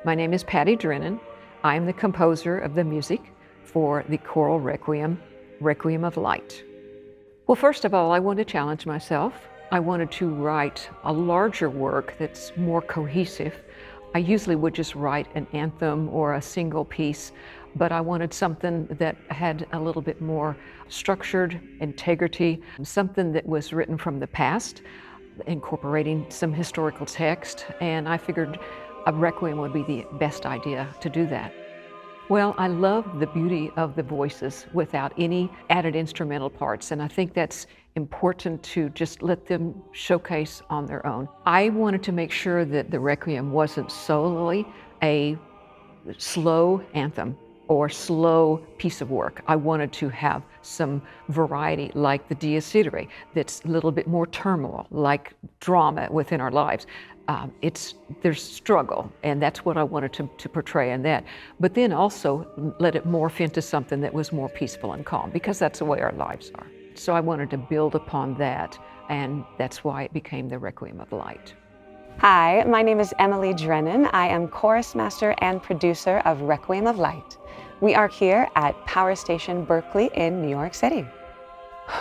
My name is Patti Drennan. I'm the composer of the music for the choral requiem, Requiem of Light. Well, first of all, I wanted to challenge myself. I wanted to write a larger work that's more cohesive. I usually would just write an anthem or a single piece, but I wanted something that had a little bit more structured integrity, something that was written from the past, incorporating some historical text, and I figured a requiem would be the best idea to do that. Well, I love the beauty of the voices without any added instrumental parts, and I think that's important to just let them showcase on their own. I wanted to make sure that the requiem wasn't solely a slow anthem or slow piece of work. I wanted to have some variety, like the Dies Irae, that's a little bit more turmoil, like drama within our lives. There's struggle, and that's what I wanted to portray in that. But then also let it morph into something that was more peaceful and calm, because that's the way our lives are. So I wanted to build upon that, and that's why it became the Requiem of Light. Hi, my name is Emily Drennan. I am chorus master and producer of Requiem of Light. We are here at Power Station Berkeley in New York City.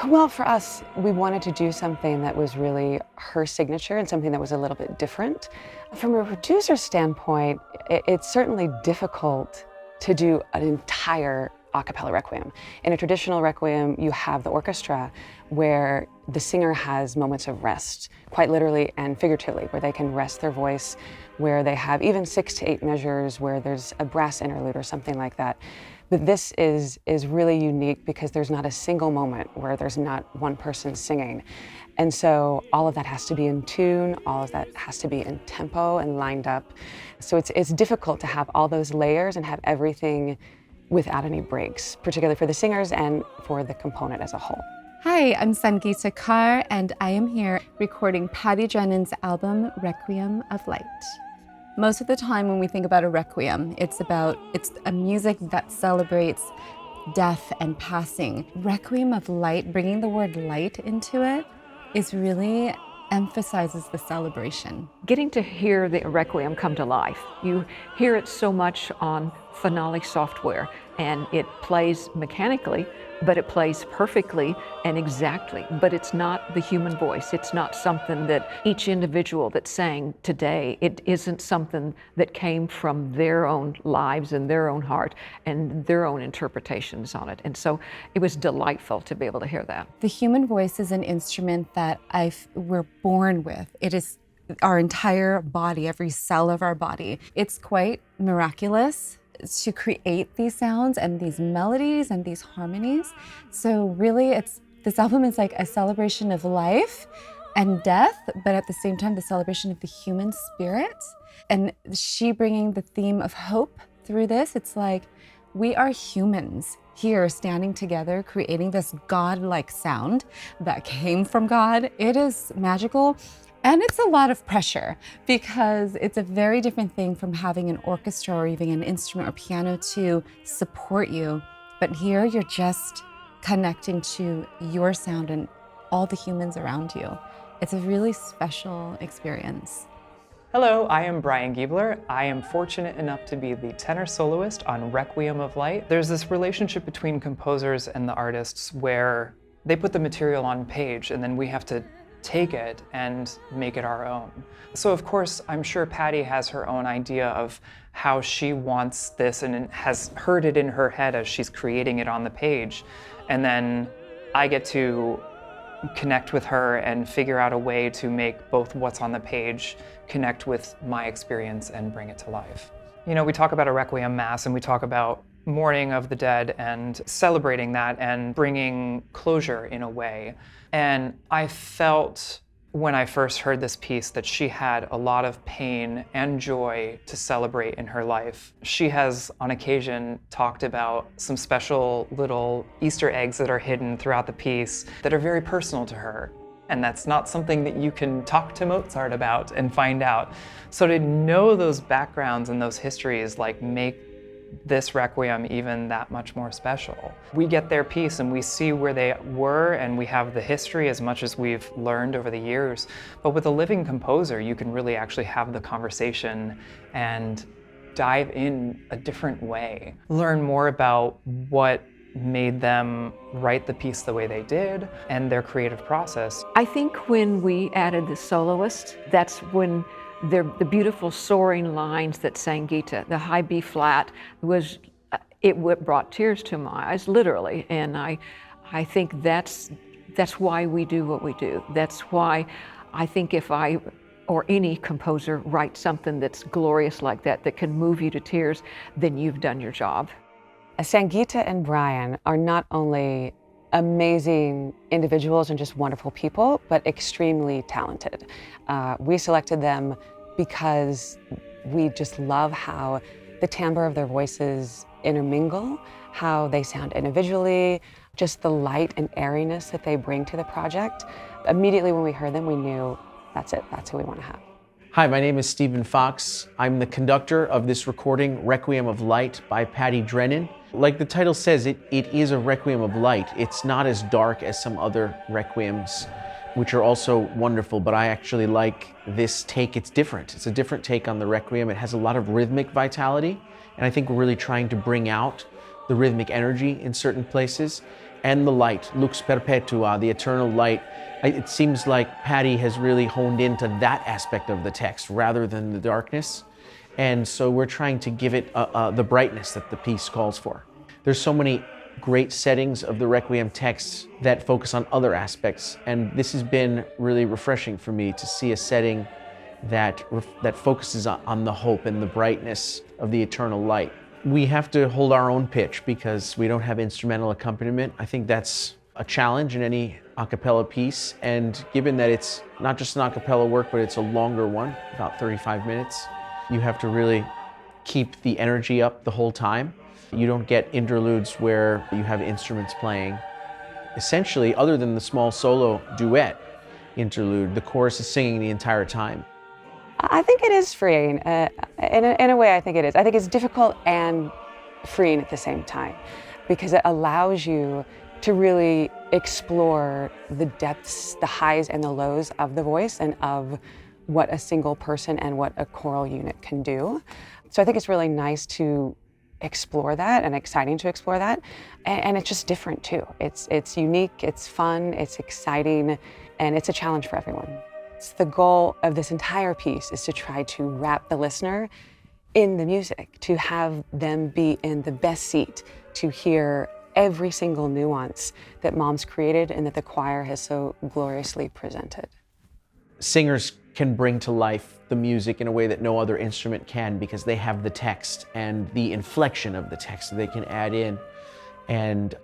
Well, for us, we wanted to do something that was really her signature and something that was a little bit different. From a producer's standpoint, it's certainly difficult to do an entire a cappella requiem. In a traditional requiem, you have the orchestra where the singer has moments of rest, quite literally and figuratively, where they can rest their voice, where they have even 6 to 8 measures, where there's a brass interlude or something like that. But this is really unique because there's not a single moment where there's not one person singing. And so all of that has to be in tune, all of that has to be in tempo and lined up. So it's difficult to have all those layers and have everything without any breaks, particularly for the singers and for the component as a whole. Hi, I'm Sangeeta Kaur, and I am here recording Patti Drennan's album, Requiem of Light. Most of the time when we think about a requiem, it's a music that celebrates death and passing. Requiem of Light, bringing the word light into it, is really emphasizes the celebration. Getting to hear the requiem come to life. You hear it so much on phenolic software, and it plays mechanically, but it plays perfectly and exactly. But it's not the human voice. It's not something that each individual that sang today, it isn't something that came from their own lives and their own heart and their own interpretations on it. And so it was delightful to be able to hear that. The human voice is an instrument that we're born with. It is our entire body, every cell of our body. It's quite miraculous to create these sounds and these melodies and these harmonies. So really this album is like a celebration of life and death, but at the same time, the celebration of the human spirit. And she bringing the theme of hope through this. It's like, we are humans here standing together, creating this God-like sound that came from God. It is magical. And it's a lot of pressure because it's a very different thing from having an orchestra or even an instrument or piano to support you. But here you're just connecting to your sound and all the humans around you. It's a really special experience. Hello, I am Brian Giebler. I am fortunate enough to be the tenor soloist on Requiem of Light. There's this relationship between composers and the artists where they put the material on page and then we have to take it and make it our own. So of course, I'm sure Patti has her own idea of how she wants this and has heard it in her head as she's creating it on the page. And then I get to connect with her and figure out a way to make both what's on the page connect with my experience and bring it to life. You know, we talk about a Requiem Mass and we talk about mourning of the dead and celebrating that and bringing closure in a way. And I felt when I first heard this piece that she had a lot of pain and joy to celebrate in her life. She has on occasion talked about some special little Easter eggs that are hidden throughout the piece that are very personal to her. And that's not something that you can talk to Mozart about and find out. So to know those backgrounds and those histories make this Requiem even that much more special. We get their piece and we see where they were and we have the history as much as we've learned over the years. But with a living composer, you can really actually have the conversation and dive in a different way, learn more about what made them write the piece the way they did and their creative process. I think when we added the soloist, that's when the beautiful soaring lines that Sangeeta, the high B flat, it brought tears to my eyes, literally. And I think that's why we do what we do. That's why I think if I or any composer writes something that's glorious like that, that can move you to tears, then you've done your job. Sangeeta and Brian are not only amazing individuals and just wonderful people, but extremely talented. We selected them because we just love how the timbre of their voices intermingle, how they sound individually, just the light and airiness that they bring to the project. Immediately when we heard them, we knew that's it, that's who we want to have. Hi, my name is Stephen Fox. I'm the conductor of this recording, Requiem of Light by Patti Drennan. Like the title says, it is a Requiem of Light. It's not as dark as some other requiems, which are also wonderful, but I actually like this take. It's different. It's a different take on the Requiem. It has a lot of rhythmic vitality, and I think we're really trying to bring out the rhythmic energy in certain places. And the light, lux perpetua, the eternal light. It seems like Patti has really honed into that aspect of the text rather than the darkness. And so we're trying to give it the brightness that the piece calls for. There's so many great settings of the Requiem texts that focus on other aspects. And this has been really refreshing for me to see a setting that focuses on the hope and the brightness of the eternal light. We have to hold our own pitch because we don't have instrumental accompaniment. I think that's a challenge in any a cappella piece. And given that it's not just an a cappella work, but it's a longer one, about 35 minutes, you have to really keep the energy up the whole time. You don't get interludes where you have instruments playing. Essentially, other than the small solo duet interlude, the chorus is singing the entire time. I think it is freeing. In a way, I think it is. I think it's difficult and freeing at the same time because it allows you to really explore the depths, the highs and the lows of the voice and of what a single person and what a choral unit can do. So I think it's really nice to explore that and exciting to explore that. And it's just different too. It's unique, it's fun, it's exciting, and it's a challenge for everyone. It's the goal of this entire piece is to try to wrap the listener in the music, to have them be in the best seat, to hear every single nuance that Mom's created and that the choir has so gloriously presented. Singers can bring to life the music in a way that no other instrument can because they have the text and the inflection of the text that they can add in. And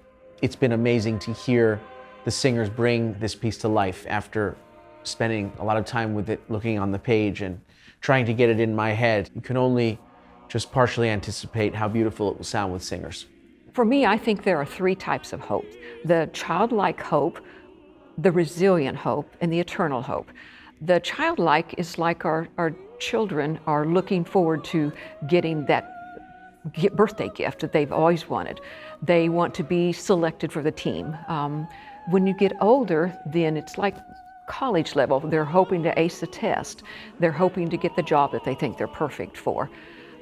it's been amazing to hear the singers bring this piece to life after spending a lot of time with it, looking on the page and trying to get it in my head. You can only just partially anticipate how beautiful it will sound with singers. For me, I think there are three types of hope: the childlike hope, the resilient hope, and the eternal hope. The childlike is like our children are looking forward to getting that birthday gift that they've always wanted. They want to be selected for the team. When you get older, then it's like college level. They're hoping to ace the test. They're hoping to get the job that they think they're perfect for.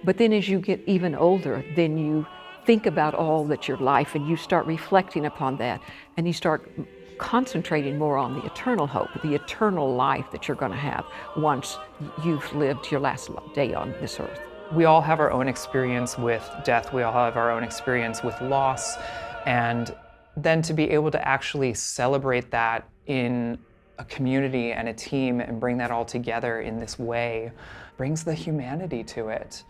But then as you get even older, then you think about all that your life and you start reflecting upon that and you start concentrating more on the eternal hope, the eternal life that you're going to have once you've lived your last day on this earth. We all have our own experience with death. We all have our own experience with loss. And then to be able to actually celebrate that in a community and a team and bring that all together in this way brings the humanity to it.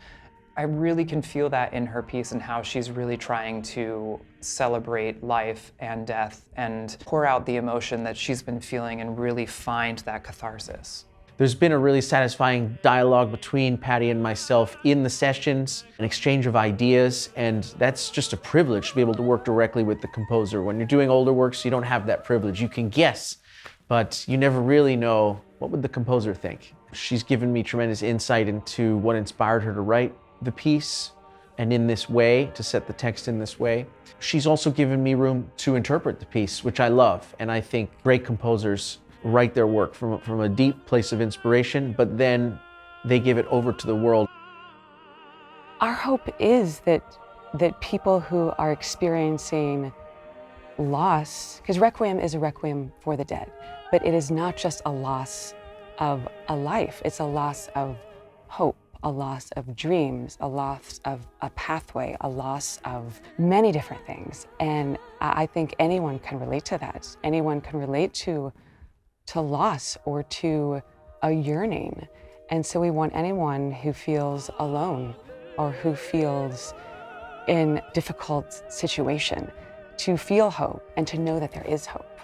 I really can feel that in her piece and how she's really trying to celebrate life and death and pour out the emotion that she's been feeling and really find that catharsis. There's been a really satisfying dialogue between Patti and myself in the sessions, an exchange of ideas, and that's just a privilege to be able to work directly with the composer. When you're doing older works, you don't have that privilege. You can guess, but you never really know what would the composer think. She's given me tremendous insight into what inspired her to write the piece and in this way, to set the text in this way. She's also given me room to interpret the piece, which I love, and I think great composers write their work from a deep place of inspiration, but then they give it over to the world. Our hope is that people who are experiencing loss, because Requiem is a requiem for the dead, but it is not just a loss of a life, it's a loss of hope, a loss of dreams, a loss of a pathway, a loss of many different things. And I think anyone can relate to that. Anyone can relate to loss or to a yearning. And so we want anyone who feels alone or who feels in difficult situation to feel hope and to know that there is hope.